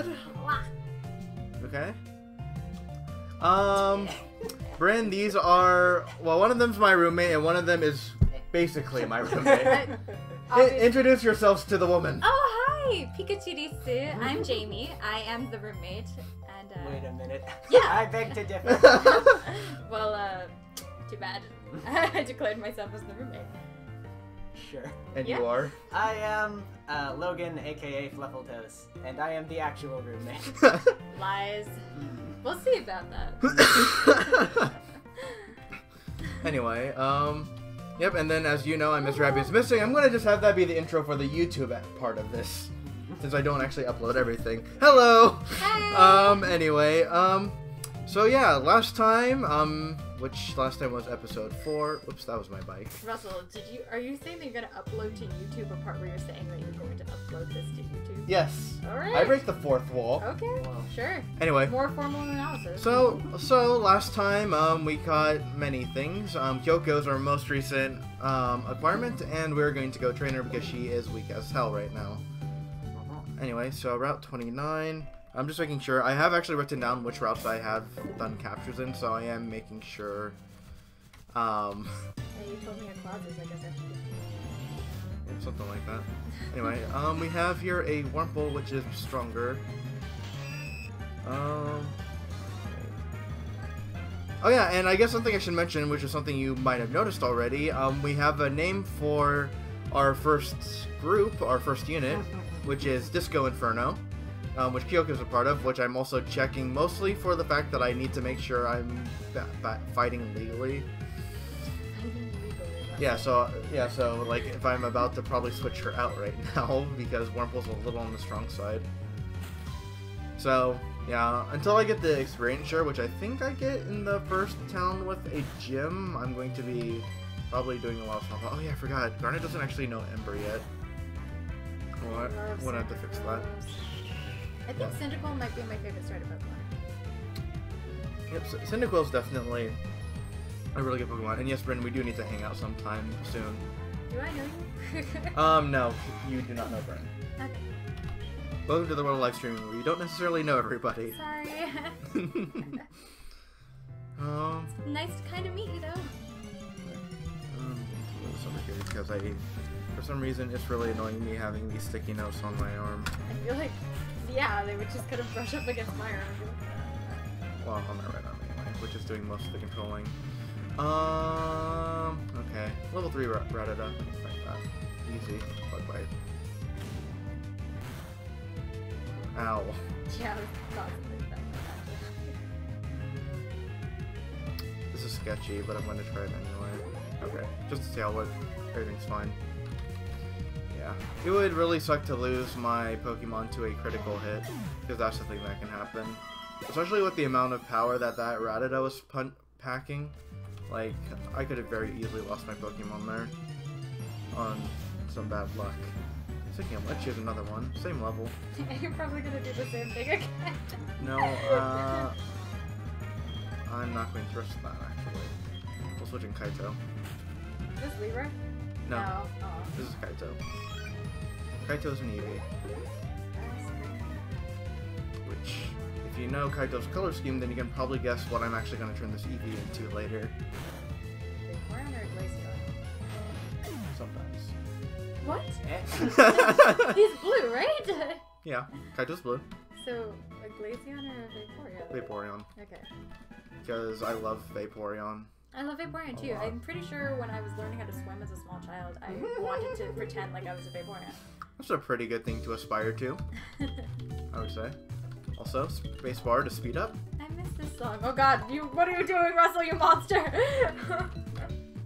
good. Okay. Bryn, these are, well, one of them's my roommate and one of them is basically my roommate. Introduce yourselves to the woman. Oh, hi! Pikachu-desu. I'm Jamie. I am the roommate. And, Wait a minute. Yeah! I beg to differ. Well, too bad. I declared myself as the roommate. Sure. And you are? I am Logan, aka Fluffletoes, and I am the actual roommate. Lies. We'll see about that. Anyway, yep, and then as you know, I'm Mr. Happy is Missing. I'm gonna just have that be the intro for the YouTube part of this, since I don't actually upload everything. Hello! Hi! Anyway, so yeah, last time, which last time was episode 4. Oops, that was my bike. Russell, are you saying that you're gonna upload to YouTube a part where you're saying that you're going to upload this to YouTube? Yes. Alright. I break the 4th wall. Okay, sure. Anyway. More formal analysis. So last time, we caught many things. Kyoko's our most recent, acquirement, and we're going to go train her because she is weak as hell right now. Anyway, so Route 29. I'm just making sure. I have actually written down which routes I have done captures in, so I am making sure. Yeah, you told me a closet, I guess I have to Yeah, something like that. Anyway, we have here a Wurmple, which is stronger. Oh yeah, and I guess something I should mention, which is something you might have noticed already. We have a name for our first group, our first unit, which is Disco Inferno. Which Kyoko's a part of, which I'm also checking mostly for the fact that I need to make sure I'm fighting legally. Yeah, so like if I'm about to probably switch her out right now because Wurmple's a little on the strong side. So yeah, until I get the experience share, which I think I get in the first town with a gym, I'm going to be probably doing a lot of stuff. Oh yeah, I forgot. Garnet doesn't actually know Ember yet. What? I'm gonna have to fix that. I think Cyndaquil might be my favorite starter Pokemon. Yep, Cyndaquil's definitely a really good Pokemon. And yes, Bryn, we do need to hang out sometime soon. Do I know you? No, you do not know Bryn. Okay. Welcome to the world of live streaming where you don't necessarily know everybody. Sorry. It's nice to kind of meet you, though. Over here because for some reason, it's really annoying me having these sticky notes on my arm. I feel like, yeah, they would just kind of brush up against my arm. Well, on my right arm anyway, which is doing most of the controlling. Okay. Level 3 Rattata. Like that. Easy. Bug bite. Ow. Yeah, it's not something like that. This is sketchy, but I'm going to try it anyway. Okay. Just to see how everything's fine. Yeah. It would really suck to lose my Pokemon to a critical hit, because that's the thing that can happen. Especially with the amount of power that Rattata was packing. Like, I could have very easily lost my Pokemon there. On some bad luck. Thinking, let's choose another one. Same level. You're probably gonna do the same thing again. No, I'm not going to risk that, actually. We'll switch in Kaito. Is this Libra? No. Oh. This is Kaito. Kaito's an Eevee. Which, if you know Kaito's color scheme, then you can probably guess what I'm actually going to turn this Eevee into later. Vaporeon or Glaceon? Sometimes. What? He's blue, right? Yeah, Kaito's blue. So, a Glaceon or a Vaporeon? Vaporeon. Okay. Because I love Vaporeon. I love Vaporeon too. I'm pretty sure when I was learning how to swim as a small child, I wanted to pretend like I was a Vaporeon. That's a pretty good thing to aspire to, I would say. Also, spacebar to speed up. I miss this song. Oh god, what are you doing, Russell, you monster? I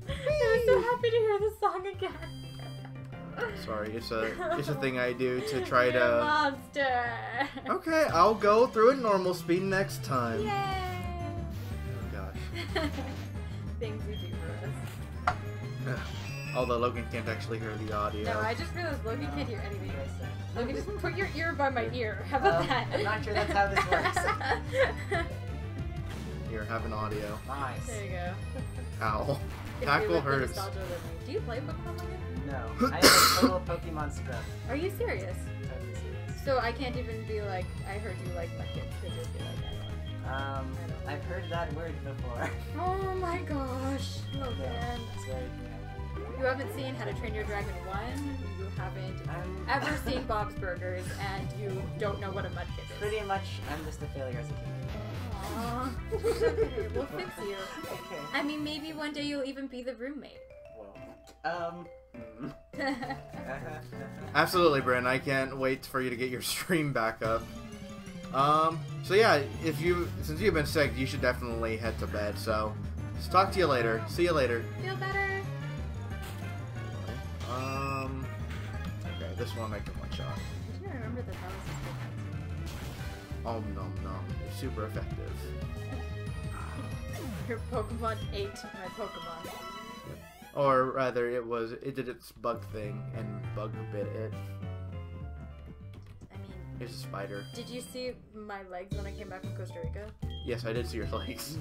was so happy to hear this song again. Sorry, it's a thing I do to try You're to... a monster. Okay, I'll go through at normal speed next time. Yay! Oh gosh. Things we do for us. Although Logan can't actually hear the audio. No, I just realized Logan can't hear anything I say. Logan, just put your ear by my ear. How about that? I'm not sure that's how this works. Here, have an audio. Nice. There you go. Ow. If Tackle you let the hurts. nostalgia live in you. Do you play Pokemon Logan? No, I am a total Pokemon scrub. Are you serious? Totally serious. So I can't even be like, I heard you like mudkits, because you'll be like, I don't. I've heard that word before. Oh my gosh, Logan. Yeah, it's very, You haven't seen How to Train Your Dragon 1, you haven't ever seen Bob's Burgers, and you don't know what a mudkip is. Pretty much, I'm just a failure as a kid. Aww. Okay, we'll fix you. Okay. I mean, maybe one day you'll even be the roommate. Well, Absolutely, Bryn. I can't wait for you to get your stream back up. So yeah, since you've been sick, you should definitely head to bed. So, just talk to you later. See you later. Feel better? Okay, this one I can one shot. I didn't remember that was his good. Om nom nom. It's super effective. Your Pokemon ate my Pokemon. Or rather, it did its bug thing and bug bit it. I mean, It's a spider. did you see my legs when I came back from Costa Rica? Yes, I did see your legs.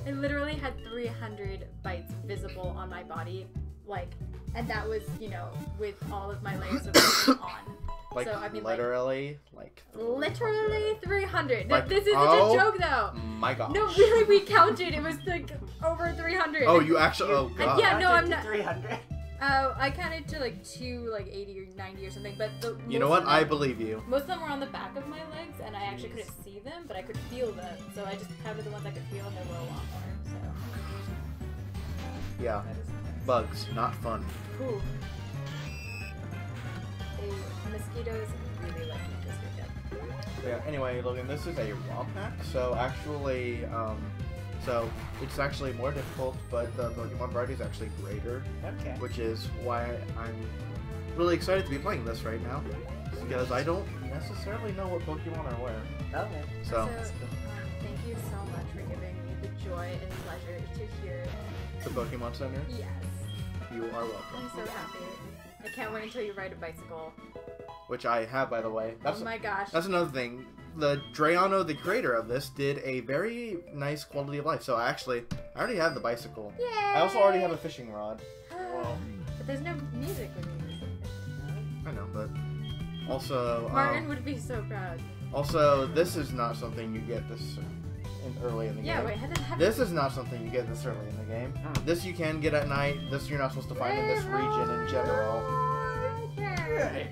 I literally had 300 bites visible on my body, like, and that was, you know, with all of my layers of clothing on. Like, So, I mean, literally, Literally 300. Like, This isn't oh, a joke, though. my gosh. No, really, we counted. It was like over 300. Oh, you actually? Oh god. Yeah, no, I'm not. 300. I counted to like 80 or 90 or something, but You know what? I believe you. Most of them were on the back of my legs, and I actually couldn't see them, but I could feel them. So I just counted the ones I could feel, and there were a lot more. So. Yeah. Bugs, not fun. Cool. The mosquitoes really like me this weekend. Yeah. Anyway, Logan, this is a ROM hack. So actually, so it's actually more difficult, but the Pokemon variety is actually greater, Okay. which is why I'm really excited to be playing this right now, because I don't necessarily know what Pokemon are where. Okay. So Thank you so much for giving me the joy and pleasure to hear. the Pokemon Center, Yes. you are I'm welcome. so happy. I can't wait until you ride a bicycle. Which I have, by the way. Oh my gosh. That's another thing. The Drayano, the creator of this, did a very nice quality of life. So I already have the bicycle. Yay! I also already have a fishing rod. But there's no music when you use it. I know, but also Martin would be so proud. also this is not something you get this early in the Yeah, game. wait, This is not something you get this early in the game. This you can get at night. This you're not supposed to find in this region in general.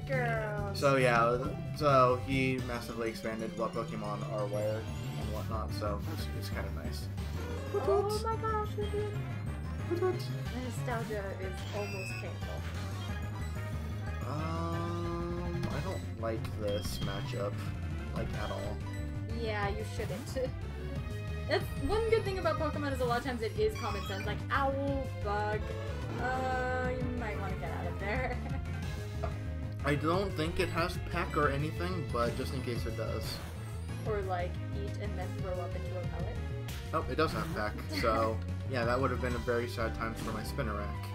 Girl. So yeah, so he massively expanded what Pokemon are where and whatnot. So it's kind of nice. Oh my gosh, we did. The nostalgia is almost painful. I don't like this matchup, like, at all. Yeah, you shouldn't. That's one good thing about Pokemon is a lot of times it is common sense, like owl, bug. You might want to get out of there. I don't think it has peck or anything, but just in case it does. Or like eat and then throw up into a pellet. Oh, it does have peck, so yeah, that would have been a very sad times for my Spinnerack.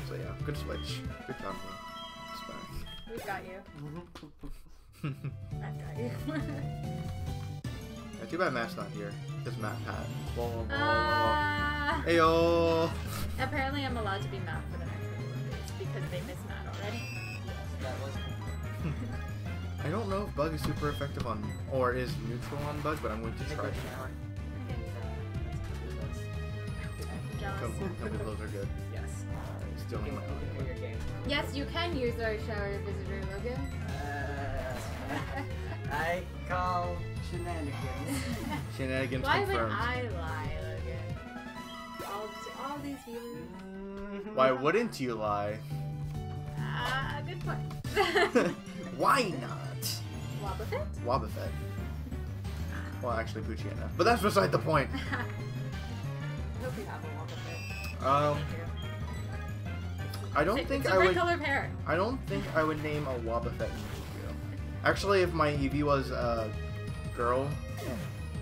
So yeah, good switch. Good job, man. We've got you. I've got you. Yeah, too bad Matt's not here. Because Matt had. Ayo! Apparently I'm allowed to be Matt for the next couple of days because they miss Matt already. Yes, that was. I don't know if Bug is super effective on, or is neutral on Bug, but I'm going to try. Come those are good. Yes. Still in my own. Your game. Yes, you can use our shower visitor, Logan. I call shenanigans. Shenanigans Why confirmed. would I lie, Logan? All these viewers. Why wouldn't you lie? Good point. Why not? Wobbuffet? Wobbuffet. Well, actually, Poochyena. But that's beside the point. I hope you have a Wobbuffet. I don't think it's I a red would. colored hair. I don't think I would name a Wobbuffet Eevee. Actually, if my Eevee was a girl,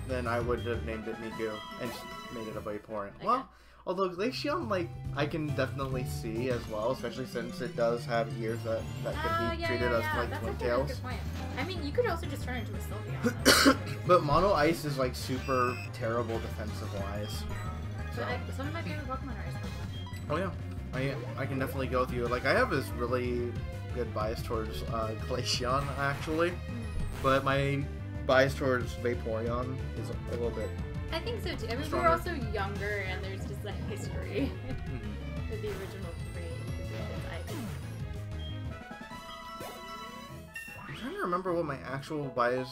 then I would have named it Miku and made it a Vaporeon. Okay. Well, although Glaceon, like, I can definitely see as well, especially since it does have ears that can be treated as like That's twin actually a tails. good point. I mean, you could also just turn into a Sylveon. But Mono Ice is like super terrible defensive wise. So. But some of my favorite Pokemon are Ice Pokemon. Oh yeah, I can definitely go with you. Like I have this really good bias towards Glaceon, actually. But my bias towards Vaporeon is a little bit I think so too. I mean, stronger. we're also younger, and there's just a history with the original 3 positions, I think. I'm trying to remember what my actual bias...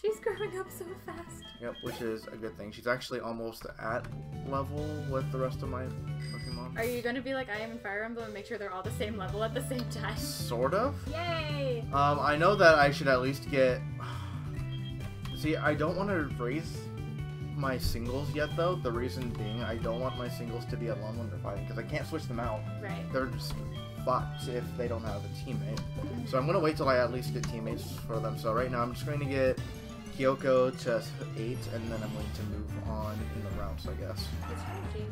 She's growing up so fast. Yep, which is a good thing. She's actually almost at level with the rest of my Pokemon. Are you going to be like I am in Fire Emblem and make sure they're all the same level at the same time? Sort of. Yay! I know that I should at least get... See, I don't want to raise my singles yet, though. The reason being, I don't want my singles to be alone when they're fighting, because I can't switch them out. Right. They're just fucked if they don't have a teammate. So I'm going to wait till I at least get teammates for them. So right now, I'm just going to get Kyoko to 8, and then I'm going to move on in the routes, I guess. Good strategy.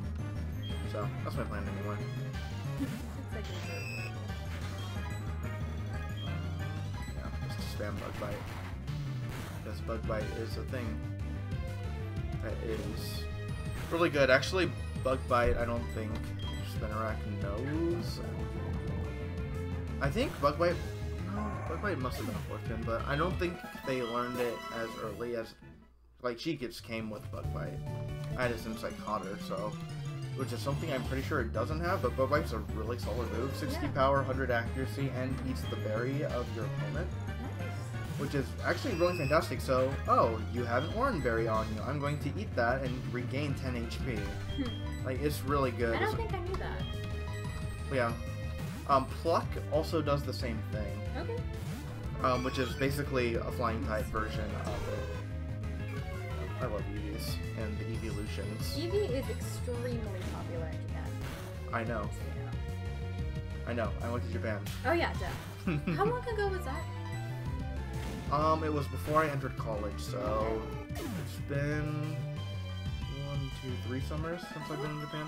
So, that's my plan anyway. Looks like it's a- Yeah, just to spam Bug Bite. Because Bug Bite is a thing that is really good. Actually, Bug Bite, I don't think Spinarak knows. I think Bug Bite... No, Bug Bite must have been a 4th gen, but I don't think they learned it as early as... Like, she just came with Bug Bite. I had it since I caught her, so... Which is something I'm pretty sure it doesn't have, but Bug Bite's a really solid move. 60 power, 100 accuracy, and eats the berry of your opponent. Which is actually really fantastic. So, oh, you have an Oran Berry on you. I'm going to eat that and regain 10 HP. Like, it's really good. I don't think I knew that. Yeah. Pluck also does the same thing. Okay. Which is basically a flying type version of it. I love Eevees and the evolutions. Eevee is extremely popular in Japan. I know. So, you know. I know. I went to Japan. Oh yeah, duh. How long ago was that? It was before I entered college, so it's been 1, 2, 3 summers since I've been in Japan.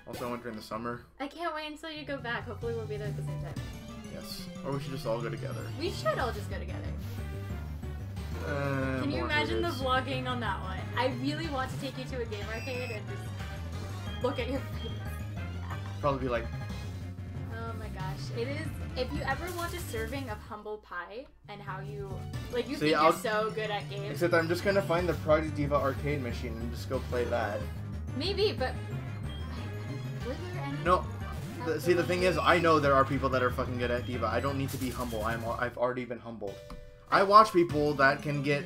Also, I went during the summer. I can't wait until you go back. Hopefully we'll be there at the same time. Yes. Or we should just all go together. We should all just go together. Can you more imagine the visits. vlogging on that one? I really want to take you to a game arcade and just look at your face. Probably be like, Oh my gosh. It is, if you ever watch a serving of humble pie and how you, like you See, think I'll- you're so good at games. except I'm just gonna find the Project Diva arcade machine and just go play that. Maybe, but were there any? No. See, the thing is, I know there are people that are fucking good at Diva. I don't need to be humble. I've already been humbled. I watch people that can get,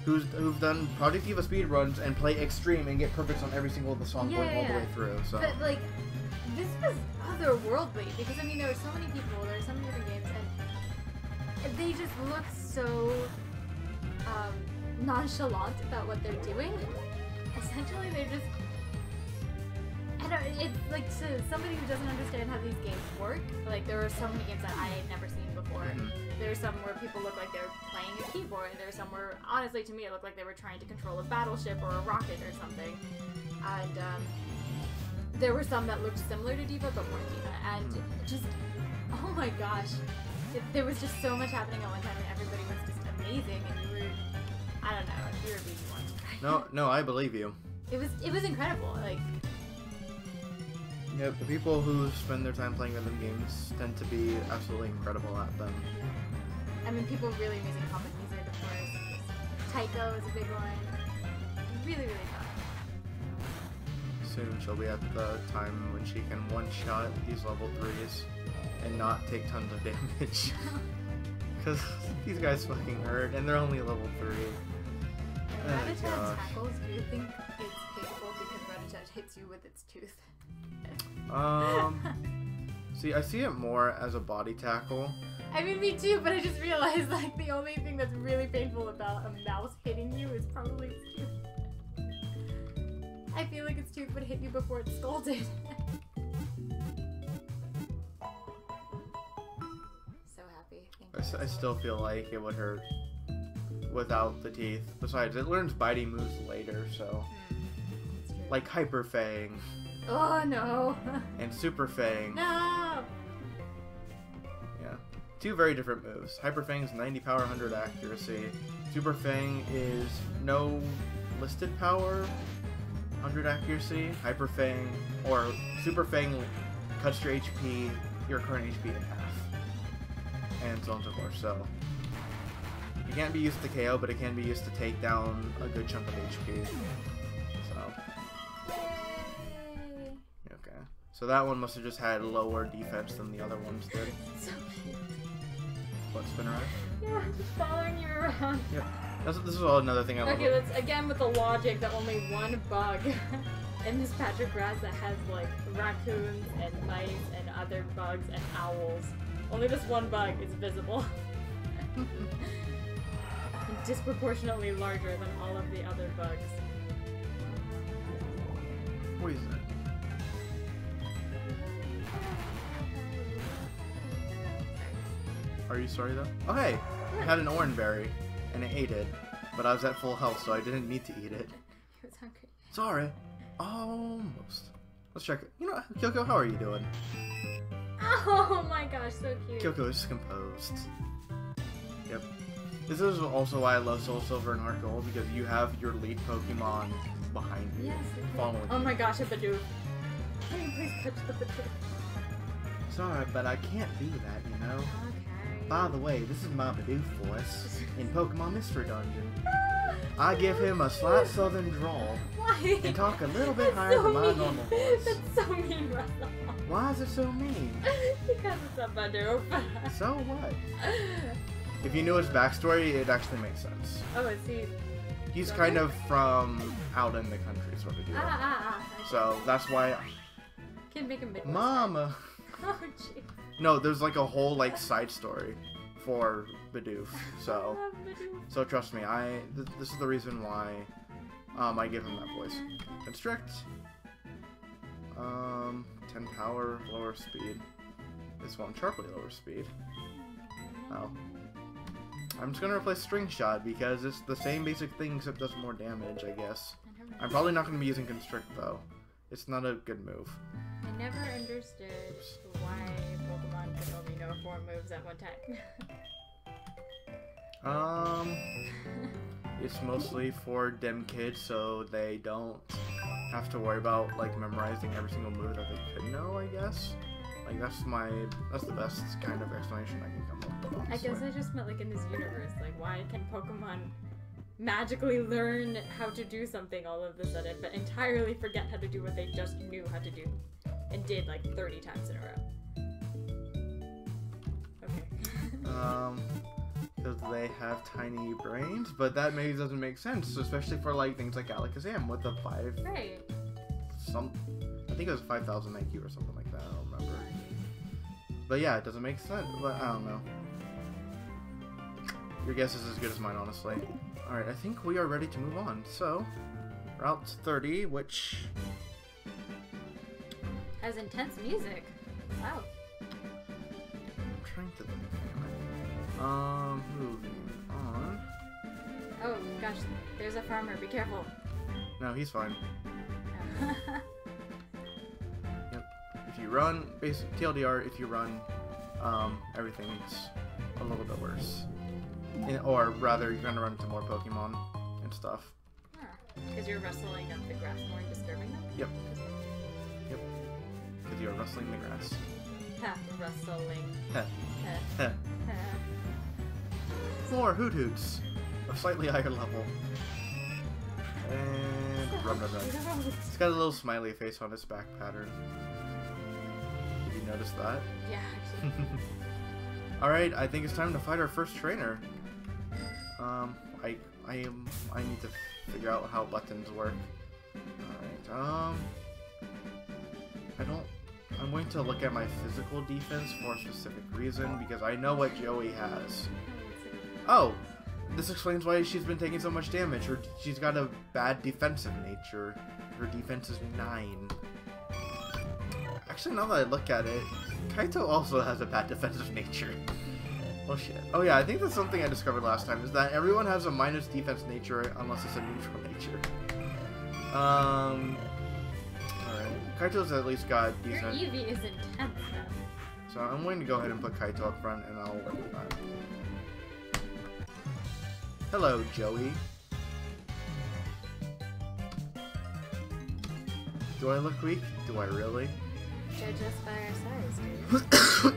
who've done Project Diva speedruns and play Extreme and get perfects on every single of the songs going all the way through. So. But like, this was otherworldly because I mean there were so many people, there were so many different games, and they just look so nonchalant about what they're doing. Essentially, they're just. I don't. It's like to somebody who doesn't understand how these games work. Like there are so many games that I had never seen before. There's some where people look like they're playing a keyboard. There's some where, honestly, to me, it looked like they were trying to control a battleship or a rocket or something. And there were some that looked similar to Diva, but weren't Diva. And just, oh my gosh, there was just so much happening at one time, and everybody was just amazing. And you were, I don't know, if you were a baby once. No, I believe you. It was incredible. Like. Yeah, the people who spend their time playing rhythm games tend to be absolutely incredible at them. I mean, people really amazing comic music, of course. Tycho is a big one. Really, really tough. Soon she'll be at the time when she can one-shot these level 3s and not take tons of damage. Because these guys fucking hurt, and they're only level 3. And Oh, Rattata gosh. tackles, do you think it's capable because Rattata hits you with its tooth? See, I see it more as a body tackle. I mean, me too, but I just realized, like, the only thing that's really painful about a mouse hitting you is probably its tooth. I feel like its tooth would hit you before it scolded. So happy. Thank you. I still feel like it would hurt without the teeth. Besides, it learns biting moves later, so... That's true. Like Hyper Fang Oh, no. and Super Fang. No! Yeah. 2 very different moves. Hyper Fang's 90 power, 100 accuracy. Super Fang is no listed power, 100 accuracy. Hyper Fang, or Super Fang cuts your HP, your current HP in half. and so on and so forth. So it can't be used to KO, but it can be used to take down a good chunk of HP. So okay, so that one must have just had lower defense than the other ones did. So cute. What, Spinner? Yeah, just following you around. Yep. This is all another thing I love. Okay, let's again with the logic that only one bug in this patch of grass that has like raccoons and mice and other bugs and owls. Only this one bug is visible. And disproportionately larger than all of the other bugs. What is it? Are you sorry though? Oh hey! I had an orange berry, and I ate it, but I was at full health, so I didn't need to eat it. He was hungry. Sorry. Almost. Let's check it. You know, Kyoko, how are you doing? Oh my gosh, so cute. Kyoko is composed. Yep. This is also why I love Soul Silver and Heart Gold, because you have your lead Pokemon behind you. Yes. Following Oh you. my gosh, a Bidoof. Can you please touch the Bidoof? Sorry, but I can't do that, you know? Okay. By the way, this is my Bidoof voice in Pokemon Mystery Dungeon. I give him a slight southern drawl Why? and talk a little bit That's higher so than my mean. normal voice. That's so mean, Russell. Why is it so mean? Because it's a Bidoof. So what? If you knew his backstory, it actually makes sense. Oh, is he? He's Southern? kind of from out in the country, sort of deal. Okay. So that's why. Can make him big. Mama. Oh, jeez. No, there's like a whole like side story for Bidoof. I So, love Bidoof. so trust me, this is the reason why I give him that voice. Constrict. 10 power, lower speed. This one sharply lower speed. Oh. I'm just gonna replace String Shot because it's the same basic thing except does more damage, I guess. I'm probably not gonna be using Constrict though. It's not a good move. I never understood why Pokemon could only know 4 moves at one time. It's mostly for dem kids so they don't have to worry about like memorizing every single move that they could know, I guess. Like that's the best kind of explanation I can come up with. I guess I just meant like in this universe, like why can Pokemon magically learn how to do something all of a sudden, but entirely forget how to do what they just knew how to do and did like 30 times in a row. Okay. Because they have tiny brains, but that maybe doesn't make sense, especially for like things like Alakazam with the 5. Right. I think it was 5,000 IQ or something like that. I don't remember. But yeah, it doesn't make sense. But I don't know. Your guess is as good as mine, honestly. All right, I think we are ready to move on. So, Route 30, which Has intense music. Wow. I'm trying to think. Moving on. Oh gosh, there's a farmer. Be careful. No, he's fine. If you run, TLDR, if you run, everything's a little bit worse. Or rather, you're gonna run into more Pokemon and stuff. Because you're rustling up the grass more and disturbing them? Yep. Yep. Because you're rustling the grass. Ha, rustling. Heh. Ha, Heh. ha. More Hoot Hoots of slightly higher level. And run, run, run. It's got a little smiley face on its back pattern. Did you notice that? Yeah, actually. Alright, I think it's time to fight our first trainer. I need to figure out how buttons work. Alright, I'm going to look at my physical defense for a specific reason, because I know what Joey has. Oh! This explains why she's been taking so much damage. She's got a bad defensive nature. Her defense is 9. Actually, now that I look at it, Kaito also has a bad defensive nature. Oh shit. Oh yeah, I think that's something I discovered last time, is that everyone has a minus defense nature unless it's a neutral nature. Alright. Kaito's at least got decent. Your Eevee is intense now. So I'm going to go ahead and put Kaito up front and I'll work with that. Hello, Joey. Do I look weak? Do I really? Judge us by our size, dude.